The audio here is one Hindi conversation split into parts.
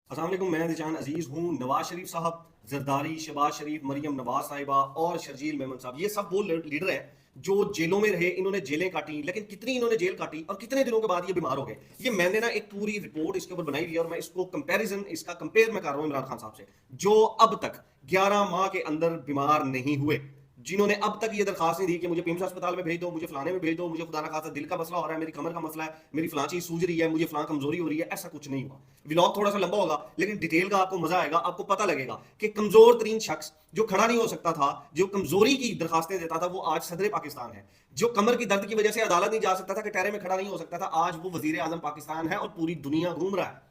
अस्सलाम वालेकुम, मैं निशान अजीज हूँ। नवाज शरीफ साहब, जरदारी, शहबाज शरीफ, मरियम नवाज साहिबा और शर्जील मेमन साहब, ये सब वो लीडर हैं जो जेलों में रहे। इन्होंने जेलें काटी, लेकिन कितनी इन्होंने जेल काटी और कितने दिनों के बाद ये बीमार हो गए। ये मैंने ना एक पूरी रिपोर्ट इसके ऊपर बनाई हुई है और मैं इसको कंपैरिजन, इसका कंपेयर मैं कर रहा हूँ इमरान खान साहब से, जो अब तक 11 माह के अंदर बीमार नहीं हुए, जिन्होंने अब तक ये दरखास्त नहीं दी कि मुझे पिम्स अस्पताल में भेज दो, मुझे फलाने में भेज दो, मुझे खुदा ना खासा दिल का मसला हो रहा है, मेरी कमर का मसला है, मेरी फलां चीज सूझ रही है, मुझे फलां कमजोरी हो रही है। ऐसा कुछ नहीं हुआ। व्लॉग थोड़ा सा लंबा होगा लेकिन डिटेल का आपको मजा आएगा। आपको पता लगेगा कि कमजोर तरीन शख्स जो खड़ा नहीं हो सकता था, जो कमजोरी की दरखास्तें देता था, वो आज सदर पाकिस्तान है। जो कमर की दर्द की वजह से अदालत नहीं जा सकता था, कटहरे में खड़ा नहीं हो सकता था, आज वो वजीर आजम पाकिस्तान है और पूरी दुनिया घूम रहा है।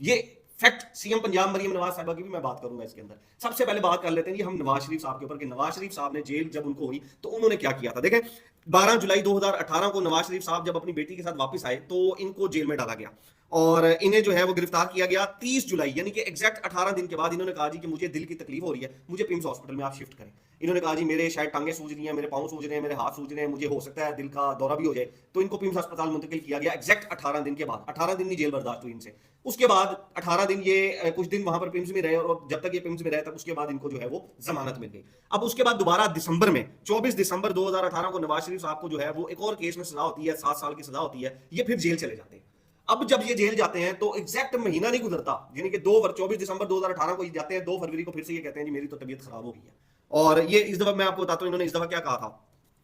ये फैक्ट सीएम पंजाब मरियम नवाज साहिबा की भी मैं बात करूंगा इसके अंदर। सबसे पहले बात कर लेते हैं जी हम नवाज शरीफ साहब के ऊपर कि नवाज शरीफ साहब ने जेल जब उनको हुई तो उन्होंने क्या किया था। देखें, 12 जुलाई 2018 को नवाज शरीफ साहब जब अपनी बेटी के साथ वापस आए तो इनको जेल में डाला गया और इन्हें जो है वो गिरफ्तार किया गया 30 जुलाई, यानी कि एग्जैक्ट 18 दिन के बाद। इन्होंने कहा जी कि मुझे दिल की तकलीफ हो रही है, मुझे पिम्स हॉस्पिटल में आप शिफ्ट करें। इन्होंने कहा जी मेरे शायद टांगे सूज रही हैं, मेरे पाँव सूज रहे हैं, मेरे हाथ सूज रहे हैं, मुझे हो सकता है दिल का दौरा भी हो जाए। तो इनको पिम्स अस्पताल मुंतकिल किया गया एग्जैक्ट 18 दिन के बाद। 18 दिन की जेल बर्दाश्त हुई इनसे। उसके बाद 18 दिन ये कुछ दिन वहां पर पिम्स में रहे और जब तक ये पिम्स में रहे तक उसके बाद इनको जो है वो जमानत मिल गई। अब उसके बाद दोबारा दिसंबर में 24 दिसंबर 2018 को नवाज शरीफ साहब को जो है वो एक और केस में सजा होती है, 7 साल की सजा होती है। ये फिर जेल चले जाते हैं। अब जब ये जेल जाते हैं तो एग्जैक्ट महीना नहीं गुजरता, यानी कि 24 दिसंबर 2018 को ये जाते हैं, 2 फरवरी को फिर से ये कहते हैं जी मेरी तो तबीयत खराब हो गई है। और ये इस दफा मैं आपको बताता हूं इन्होंने इस दफा क्या कहा था।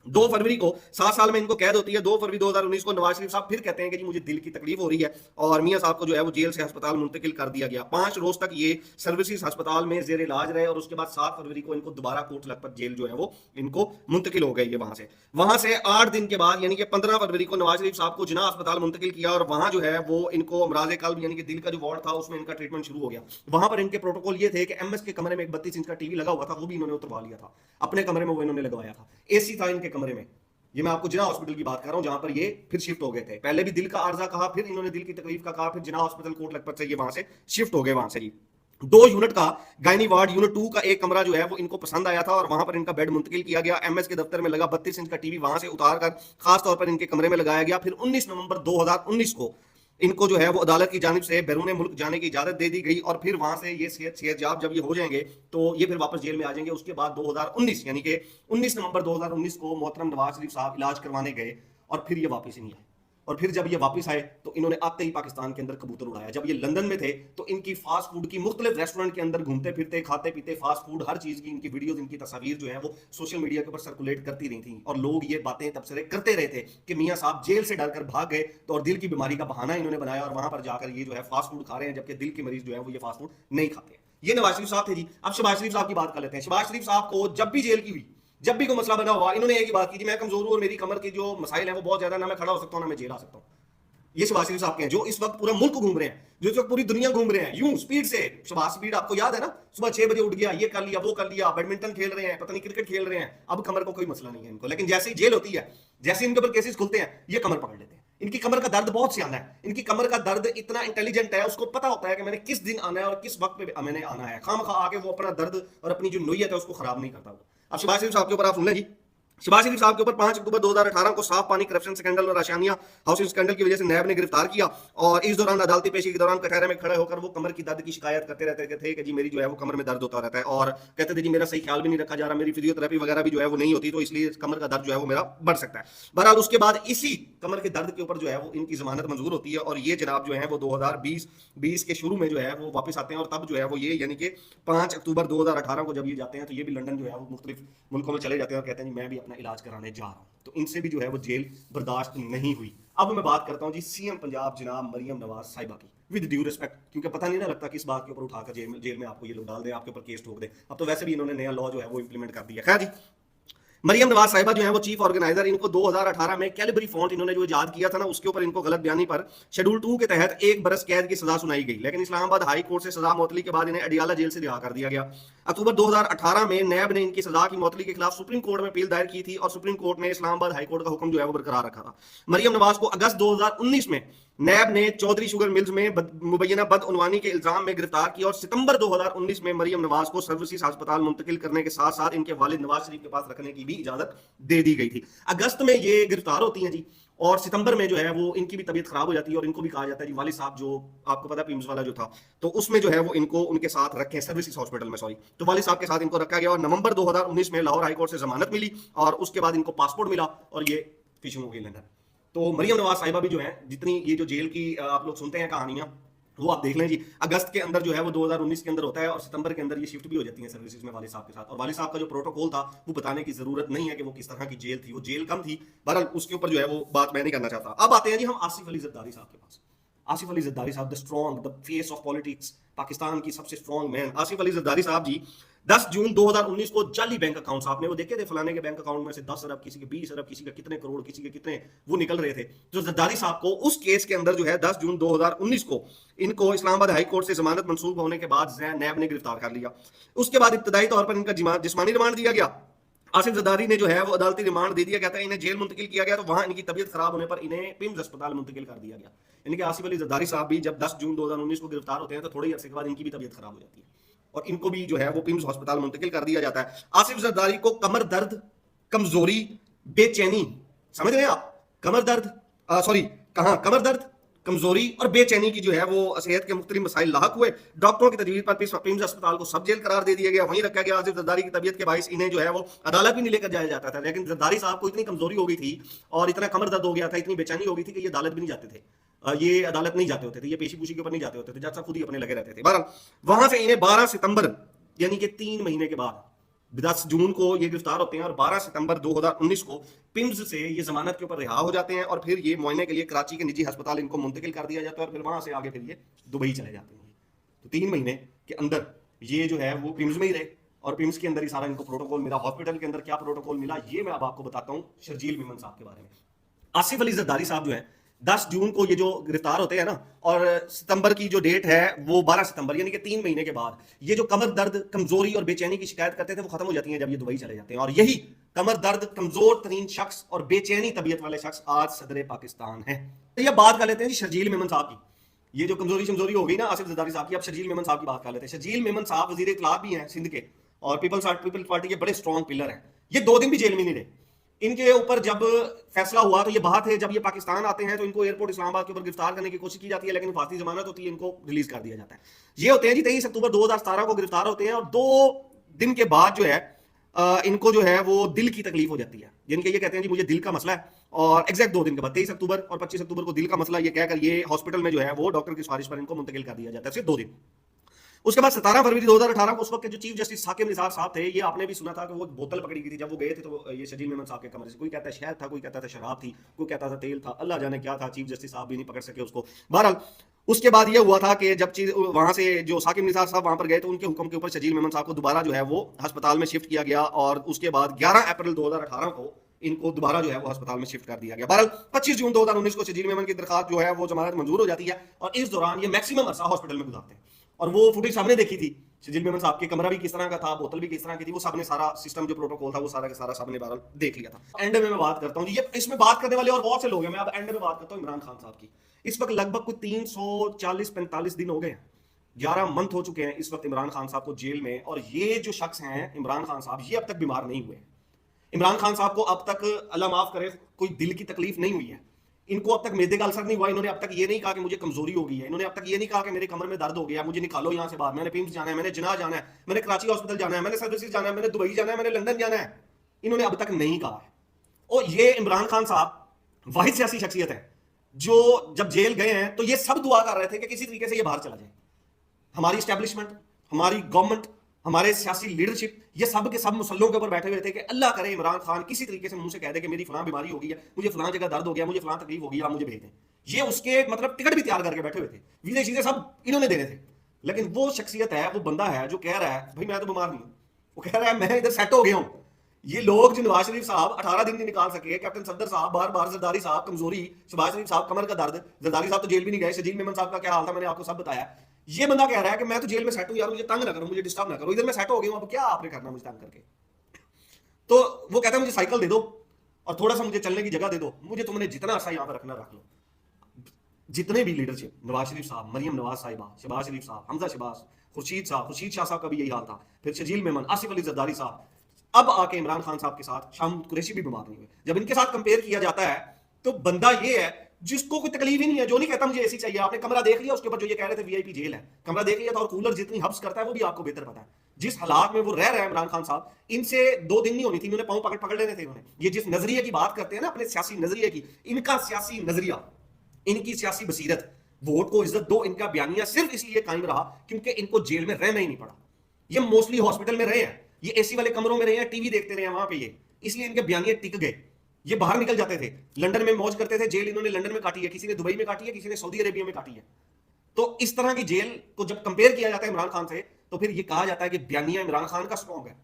2 फरवरी को 7 साल में इनको कैद होती है। 2 फरवरी 2019 को नवाज शरीफ साहब फिर कहते हैं कि जी मुझे दिल की तकलीफ हो रही है और मियां साहब को जो है वो जेल से अस्पताल मुंतकिल कर दिया गया। 5 रोज तक ये सर्विसेज अस्पताल में जेर इलाज रहे और उसके बाद 7 फरवरी को इनको दोबारा कोर्ट लखपत जेल जो है वो इनको मुंतकिल हो गई है। वहां से 8 दिन के बाद यानी कि 15 फरवरी को नवाज शरीफ साहब को जिना अस्पताल मुंतकिल किया और वहां जो है वो इनको अमराज कल्ब यानी कि दिल का जो वार्ड था उसमें इनका ट्रीटमेंट शुरू हो गया। वहां पर इनके प्रोटोकॉल ये थे कि एमएस के कमरे में एक 32 इंच का टीवी लगा हुआ था, वो भी इन्होंने उतरवा लिया था, अपने कमरे में वो इन्होंने लगवाया था। एसी था इनके कमरे में। ये मैं आपको जिना हॉस्पिटल की बात कर रहा हूं जहां पर ये फिर शिफ्ट हो गए थे। पहले भी दिल का आर्जा कहा, फिर इन्होंने दिल की तकलीफ का कहा, फिर जिना हॉस्पिटल कोट लखपत से ये वहां से शिफ्ट हो गए। वहां से जी 2 यूनिट का गायनी वार्ड यूनिट 2 का एक कमरा जो है वो इनको पसंद आया था और वहां पर इनका बेड मुंतकिल किया गया। एमएस के दफ्तर में लगा 32 इंच का टीवी वहां से उतार कर खास तौर पर इनके कमरे में लगाया गया। फिर 19 नवंबर 2019 को इनको जो है वो अदालत की जानिब से बैरून मुल्क जाने की इजाजत दे दी गई और फिर वहां से ये सेहतयाब जब ये हो जाएंगे तो ये फिर वापस जेल में आ जाएंगे। उसके बाद 2019 यानी कि 19 नवंबर 2019 को मोहतरम नवाज शरीफ साहब इलाज करवाने गए और फिर ये वापस ही नहीं आए। और फिर जब ये वापस आए तो इन्होंने आते ही पाकिस्तान के अंदर कबूतर उड़ाया। जब ये लंदन में थे तो इनकी फास्ट फूड की मुख्तलिफ रेस्टोरेंट के अंदर घूमते फिरते, खाते पीते फास्ट फूड, हर चीज की इनकी वीडियोस, इनकी तस्वीर जो है वो सोशल मीडिया के ऊपर सर्कुलेट करती रही थी और लोग ये बातें तबसरे करते रहे थे कि मियां साहब जेल से डरकर भाग गए तो और दिल की बीमारी का बहाना इन्होंने बनाया और वहां पर जाकर ये जो है फास्ट फूड खा रहे हैं, जबकि दिल के मरीज जो है वो ये फास्ट फूड नहीं खाते। ये नवाज शरीफ साहब थे जी। अब शहबाज शरीफ साहब की बात कर लेते हैं। शहबाज शरीफ साहब को जब भी जेल की हुई, जब भी कोई मसला बना हुआ, इन्होंने एक ही बात की थी, मैं कमजोर हूं और मेरी कमर के जो मसाइल हैं वो बहुत ज्यादा, ना मैं खड़ा हो सकता हूं ना मैं जेल आ सकता हूं। ये शहबाज शरीफ साहब के हैं जो इस वक्त पूरा मुल्क घूम रहे हैं, जो इस वक्त पूरी दुनिया घूम रहे हैं यूं स्पीड से। शहबाज स्पीड आपको याद है ना, सुबह 6 बजे उठ गया, ये कर लिया, वो कर लिया, बैडमिंटन खेल रहे हैं, पता नहीं क्रिकेट खेल रहे हैं। अब कमर को कोई मसला नहीं है इनको, लेकिन जैसे ही जेल होती है, जैसे इनके ऊपर केसेस खुलते हैं, ये कमर पकड़ लेते हैं। इनकी कमर का दर्द बहुत सियाना है। इनकी कमर का दर्द इतना इंटेलिजेंट है, उसको पता होता है कि मैंने किस दिन आना है और किस वक्त पे मैंने आना है। खामखा आके वो अपना दर्द और अपनी जो नोयत है उसको खराब नहीं करता। अब शहबाज शरीफ साहब के ऊपर आप सुन लें जी। शहबाज शरीफ साहब के ऊपर 5 अक्टूबर 2018 को साफ पानी करप्शन स्कैंडल और आशियानिया हाउसिंग स्कैंडल की वजह से नैब ने गिरफ्तार किया और इस दौरान अदालती पेशी के दौरान कटहरे में खड़े होकर वो कमर की दर्द की शिकायत करते रहते थे कि जी मेरी जो है वो कमर में दर्द होता रहता है और कहते थे जी मेरा सही ख्याल भी नहीं रखा जा रहा, मेरी फिजियोथेरेपी वगैरह भी जो है वो नहीं होती, तो इसलिए कमर का दर्द जो है वो मेरा बढ़ सकता है। बहरहाल उसके बाद इसी कमर के दर्द के ऊपर जो है वो इनकी जमानत मंजूर होती है और ये जनाब जो है वो 2020 के शुरू में जो है वो वापस आते हैं और तब जो है वो ये यानी कि 5 अक्टूबर 2018 को जब ये जाते हैं तो ये भी लंदन जो है वो मुख्तलिफ मुल्कों में चले जाते हैं और कहते हैं मैं भी अपना इलाज कराने जा रहा हूं। तो इनसे भी जो है वो जेल बर्दाश्त नहीं हुई। अब मैं बात करता हूं जी सीएम पंजाब जनाब मरियम नवाज साहिबा की, विद ड्यू रिस्पेक्ट, क्योंकि पता नहीं ना लगता किस बात के ऊपर उठाकर जेल में आपको ये लोग डाल दें, आपके ऊपर केस ठोक दें। अब तो वैसे भी इन्होंने नया लॉ जो है वो इंप्लीमेंट कर दिया। खैर जी, मरियम नवाज साहिबा जो है वो चीफ ऑर्गेनाइजर, इनको 2018 में कैलिबरी फॉन्ट इन्होंने जो इजाद किया था ना, उसके ऊपर इनको गलत बयानी पर शेड्यूल 2 के तहत 1 बरस कैद की सजा सुनाई गई, लेकिन इस्लामाबाद हाई कोर्ट से सजा मुअत्तली के बाद इन्हें अडियाला जेल से रिहा कर दिया गया। अक्टूबर 2018 में नैब ने इनकी सजा की मुअत्तली के खिलाफ सुप्रीम कोर्ट में अपील दायर की थी और सुप्रीम कोर्ट ने इस्लामाबाद हाई कोर्ट का हुक्म जो है वो बरकरार रखा था। मरियम नवाज को अगस्त 2019 में नैब ने चौधरी शुगर मिल्स में मुबैना बदउनवानी के इल्जाम में गिरफ्तार किया और सितंबर 2019 में मरियम नवाज को सर्विसेज अस्पताल मुंतकिल करने के साथ साथ इनके वालिद नवाज शरीफ के पास रखने की भी इजाजत दे दी गई थी। अगस्त में ये गिरफ्तार होती हैं जी और सितंबर में जो है वो इनकी भी तबीयत खराब हो जाती है और इनको भी कहा जाता है जी वालिद साहब जो आपको पता है पिम्स वाला जो था, तो उसमें जो है वो इनको उनके साथ रखे सर्विसेज हॉस्पिटल में, सॉरी, तो वालिद साहब के साथ इनको रखा गया और नवंबर 2019 में लाहौर हाईकोर्ट से जमानत मिली और उसके बाद इनको पासपोर्ट मिला और ये फिशिंग हो गई लंदन। तो मरियम नवाज साहिबा भी जो है, जितनी ये जो जेल की आप लोग सुनते हैं कहानियां, वो आप देख लें जी, अगस्त के अंदर जो है वो 2019 के अंदर होता है और सितंबर के अंदर ये शिफ्ट भी हो जाती है सर्विसेज में वालिद साहब के साथ। और वालिद साहब का जो प्रोटोकॉल था वो बताने की जरूरत नहीं है कि वो किस तरह की जेल थी, वो जेल कम थी, बहरहाल उसके ऊपर जो है वो बात मैं नहीं करना चाहता। अब आते हैं जी हम आसिफ अली जरदारी साहब के पास। आसिफ अली जरदारी साहब, the strong, the face of politics, Pakistan की सबसे स्ट्रॉन्ग मैन आसिफ अली जरदारी साहब जी 10 जून 2019 को जाली बैंक अकाउंट्स, आपने वो देखे थे फलाने के बैंक अकाउंट में से 10 अरब, किसी के 20 अरब, किसी के कितने करोड़, किसी के कितने वो निकल रहे थे। जो जरदारी साहब को उस केस के अंदर जो है 10 जून 2019 को इनको इस्लामाबाद हाई कोर्ट से जमानत मंसूब होने के बाद नैब ने गिरफ्तार कर लिया। उसके बाद इब्तदाई तौर पर इनका जिस्मानी रिमांड दिया गया। आसिफ जरदारी ने जो है वो अदालती रिमांड दे दिया, कहता है इन्हें जेल मुंतकिल किया गया, तो वहां इनकी तबीयत खराब होने पर इन्हें पिम्स अस्पताल मुंतकिल कर दिया गया। यानी कि आसिफ अली जरदारी साहब भी जब 10 जून 2019 को गिरफ्तार होते हैं तो थोड़े ही अरसे के बाद इनकी भी तबीयत खराब हो जाती है और इनको भी जो है वो पिम्स अस्पताल मुंतकिल कर दिया जाता है। आसिफ जरदारी को कमर दर्द, कमजोरी, बेचैनी, समझ रहे हैं आप, कमर दर्द, सॉरी कहां, कमर दर्द, कमजोरी और बेचैनी की जो है वो सेहत के मुख्तलिफ मसाइल लाहक हुए। डॉक्टरों की तजवीज पर पिम्स अस्पताल को सब जेल करार दे दिया गया, वहीं रखा गया। आसिफ जरदारी की तबीयत के बाइस इन्हें जो है वो अदालत भी नहीं लेकर जाया जाता था, लेकिन जरदारी साहब को इतनी कमजोरी हो गई थी और इतना कमर दर्द हो गया था, इतनी बेचैनी हो गई थी कि ये अदालत भी नहीं जाते थे, ये अदालत नहीं जाते होते थे, ये पेशी पूशी के ऊपर नहीं जाते होते थे, जज साहब खुद ही अपने लगे रहते थे। बहरहाल वहां से इन्हें 12 सितंबर यानी कि 3 महीने के बाद 10 जून को ये गिरफ्तार होते हैं और 12 सितंबर 2019 को पिम्स से ये जमानत के ऊपर रिहा हो जाते हैं और फिर ये मुआयने के लिए कराची के निजी अस्पताल इनको मुंतकिल कर दिया जाता है और फिर वहां से आगे फिर ये दुबई चले जाते हैं। तो 3 महीने के अंदर ये जो है वो पिम्स में ही रहे और पिम्स के अंदर ही सारा इनको प्रोटोकॉल मिला। हॉस्पिटल के अंदर क्या प्रोटोकॉल मिला ये मैं अब आपको बताता हूँ शर्जील मेमन साहब के बारे में। आसिफ अली जरदारी साहब जो है 10 जून को ये जो गिरफ्तार होते हैं ना, और सितंबर की जो डेट है वो 12 सितंबर यानी कि 3 महीने के बाद ये जो कमर दर्द, कमजोरी और बेचैनी की शिकायत करते थे वो खत्म हो जाती है जब ये दुबई चले जाते हैं। और यही कमर दर्द, कमजोर तरीन शख्स और बेचैनी तबीयत वाले शख्स आज सदर पाकिस्तान है। तो ये बात कर लेते हैं शर्जील मेमन साहब की। ये जो कमजोरी शमजोरी हो गई ना आसिफ जरदारी साहब की, अब शर्जील मेमन साहब की बात कर लेते हैं। शर्जील मेमन साहब वजीर इत्तलात भी हैं सिंध के और पीपल्स पार्टी के बड़े स्ट्रॉन्ग पिलर हैं। ये 2 दिन भी जेल में नहीं रहे। इनके ऊपर जब फैसला हुआ तो ये बात है, जब ये पाकिस्तान आते हैं तो इनको एयरपोर्ट इस्लामाबाद के ऊपर गिरफ्तार करने की कोशिश की जाती है, लेकिन फांसी जमानत होती है, इनको रिलीज कर दिया जाता है। ये होते हैं जी 23 अक्टूबर 2017 को गिरफ्तार होते हैं और 2 दिन के बाद जो है इनको जो है वो दिल की तकलीफ हो जाती है। जिनके ये कहते हैं जी मुझे दिल का मसला है और एग्जैक्ट 2 दिन के बाद 23 अक्टूबर और 25 अक्टूबर को दिल का मसला ये कहकर ये हॉस्पिटल में जो है वो डॉक्टर की सिफारिश पर इनको मुंतकिल कर दिया जाता है, सिर्फ 2 दिन। उसके बाद 17 फरवरी 2018 को उस वक्त के जो चीफ जस्टिस साकिब निसार साहब थे, ये आपने भी सुना था कि वो बोतल पकड़ी गई थी जब वो गए थे, तो ये शर्जील मेमन साहब के कमरे से कोई कहता है शहद था, कोई कहता था शराब थी, कोई कहता था तेल था, अल्लाह जाने क्या था, चीफ जस्टिस साहब भी नहीं पकड़ सके उसको। बहरहाल उसके बाद ये हुआ था कि जब चीज वहां से जो साकिब निसार साहब वहां पर गए तो उनके हुक्म के ऊपर शर्जील मेमन साहब को दोबारा जो है वो अस्पताल में शिफ्ट किया गया और उसके बाद 11 अप्रैल 2018 को इनको दोबारा जो है वो अस्पताल में शिफ्ट कर दिया गया। बहरहाल 25 जून 2019 को शर्जील मेमन की दरखास्त जो है वो जमानत मंजूर हो जाती है और इस दौरान ये मैक्सिमम अरसा हॉस्पिटल में गुजारते हैं। और वो फुटेज सामने देखी थी शर्जील मेमन साहब के, कमरा भी किस तरह का था, बोतल भी किस तरह की थी, वो सबने सारा सिस्टम जो प्रोटोकॉल था वो सारा का सारा सबने बहरहाल देख लिया था। एंड में मैं बात करता हूँ, ये इसमें बात करने वाले और बहुत से लोग हैं, मैं अब एंड में बात करता हूँ इमरान खान साहब की। इस वक्त लगभग कुछ 340-45 दिन हो गए हैं, 11 मंथ हो चुके हैं इस वक्त इमरान खान साहब को जेल में। और ये जो शख्स हैं इमरान खान साहब, ये अब तक बीमार नहीं हुए। इमरान खान साहब को अब तक अल्लाह माफ करे कोई दिल की तकलीफ नहीं हुई है, इनको अब तक मैदे का अल्सर नहीं हुआ, इन्होंने अब तक ये नहीं कहा कि मुझे कमजोरी हो गई है, इन्होंने अब तक ये नहीं कहा कि मेरे कमर में दर्द हो गया, मुझे निकालो यहाँ से बाहर, मैंने पिम्स जाना है, मैंने जिना जाना है, मैंने कराची हॉस्पिटल जाना है, मैंने सर्विसेज जाना है, मैंने दुबई जाना है, मैंने लंदन जाना है, इन्होंने अब तक नहीं कहा है। और ये इमरान खान साहब वाहिद सियासी शख्सियत है जो जब जेल गए हैं तो ये सब दुआ कर रहे थे कि किसी तरीके से ये बाहर चला जाए। हमारी स्टैब्लिशमेंट, हमारी गवर्नमेंट, हमारे सियासी लीडरशिप, ये सब के सब मुसल्लों के ऊपर बैठे हुए थे कि अल्लाह करे इमरान खान किसी तरीके से मुंह से कह दे कि मेरी फलां बीमारी हो गई है, मुझे फलां जगह दर्द हो गया, मुझे फलां तकलीफ हो गई, आप मुझे भेज दें। ये उसके मतलब टिकट भी तैयार करके बैठे हुए थे, वीजे चीजें सब इन्होंने देने थे। लेकिन वो शख्सियत है, वो बंदा है जो कह रहा है भाई मैं तो बीमार नहीं हूं, वो कह रहा है मैं इधर सेट हो गया हूं। ये लोग जो नवाज शरीफ साहब 18 दिन नहीं निकाल सके, कैप्टन सफदर साहब बार बार, जरदारी साहब कमजोरी, शहबाज शरीफ साहब कमर का दर्द, जरदारी साहब तो जेल भी नहीं गए, शर्जील मेमन साहब का क्या हाल था मैंने आपको सब बताया। ये बंदा कह रहा है कि मैं तो जेल में सेट हूं यार, मुझे तंग ना करो, मुझे डिस्टर्ब ना करो, इधर मैं सेट हो गया हूं, अब क्या आपने करना मुझे तंग करके। तो वो कहता है मुझे साइकिल दे दो और थोड़ा सा मुझे चलने की जगह दे दो, मुझे तुमने जितना अर्सा यहाँ पर रखना रख लो। जितने भी लीडरशिप, नवाज शरीफ साहब, मरियम नवाज साहिबा, शहबाज शरीफ साहब, हमजा शहबाज, खुर्शीद शाह साहब का भी यही हाल था, फिर शर्जील मेमन, आसिफ अली जरदारी साहब, अब आके इमरान खान साहब के साथ शाम कुरैशी भी बीमार नहीं हुए। जब इनके साथ कंपेयर किया जाता है तो बंदा ये है जिसको कोई तकलीफ ही नहीं है, जो नहीं कहता मुझे एसी चाहिए। आपने कमरा देख लिया उसके ऊपर जो ये कह रहे थे वीआईपी जेल है, कमरा देख लिया था, और कूलर जितनी हब्स करता है वो भी आपको बेहतर पता है। जिस हालात में वो रह रहे हैं इमरान खान साहब, इनसे 2 दिन नहीं होनी थी, इन्होंने पांव पकड़ पकड़ लेने थे इन्होंने। ये जिस नजरिए की बात करते हैं ना, अपने सियासी नजरिए की, इनका सियासी नजरिया, इनकी सियासी बसीरत, वोट को इज्जत दो, इनका बयानिया सिर्फ इसलिए कायम रहा क्योंकि इनको जेल में रहना ही नहीं पड़ा। ये मोस्टली हॉस्पिटल में रहे हैं, ये एसी वाले कमरों में रहे हैं, टीवी देखते रहे हैं वहां पे, ये इसलिए इनके बयानिए टिक गए। ये बाहर निकल जाते थे, लंदन में मौज करते थे, जेल इन्होंने लंदन में काटी है, किसी ने दुबई में काटी है, किसी ने सऊदी अरेबिया में काटी है। तो इस तरह की जेल को जब कंपेयर किया जाता है इमरान खान से, तो फिर ये कहा जाता है कि बयानिया इमरान खान का स्ट्रॉन्ग है।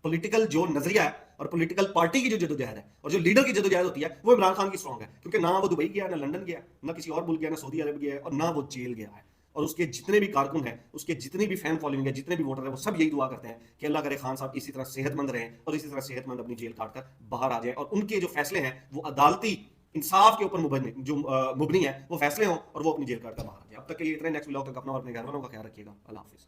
पॉलिटिकल जो नजरिया है और पॉलिटिकल पार्टी की जो जदोजहद है और जो लीडर की जदोजहद होती है, वो इमरान खान की स्ट्रॉन्ग है, क्योंकि ना वो दुबई गया, ना लंदन गया, ना किसी और मुल्क गया, ना सऊदी अरब गया, और ना वो जेल गया है। और उसके जितने भी कारकुन हैं, उसके जितनी भी फैन फॉलोइंग है, जितने भी वोटर हैं, वो सब यही दुआ करते हैं कि अल्लाह करे खान साहब इसी तरह सेहतमंद रहें और इसी तरह सेहतमंद अपनी जेल काट कर बाहर आ जाए, और उनके जो फैसले हैं वो अदालती इंसाफ के ऊपर मुबनी है, वो फैसले हों और वो अपनी जेल काट कर बाहर आ जाए। अब तक के लिए इतना। नेक्स्ट व्लॉग तक अपना और अपने घर वालों का ख्याल रखिएगा। अल्लाह हाफिज़।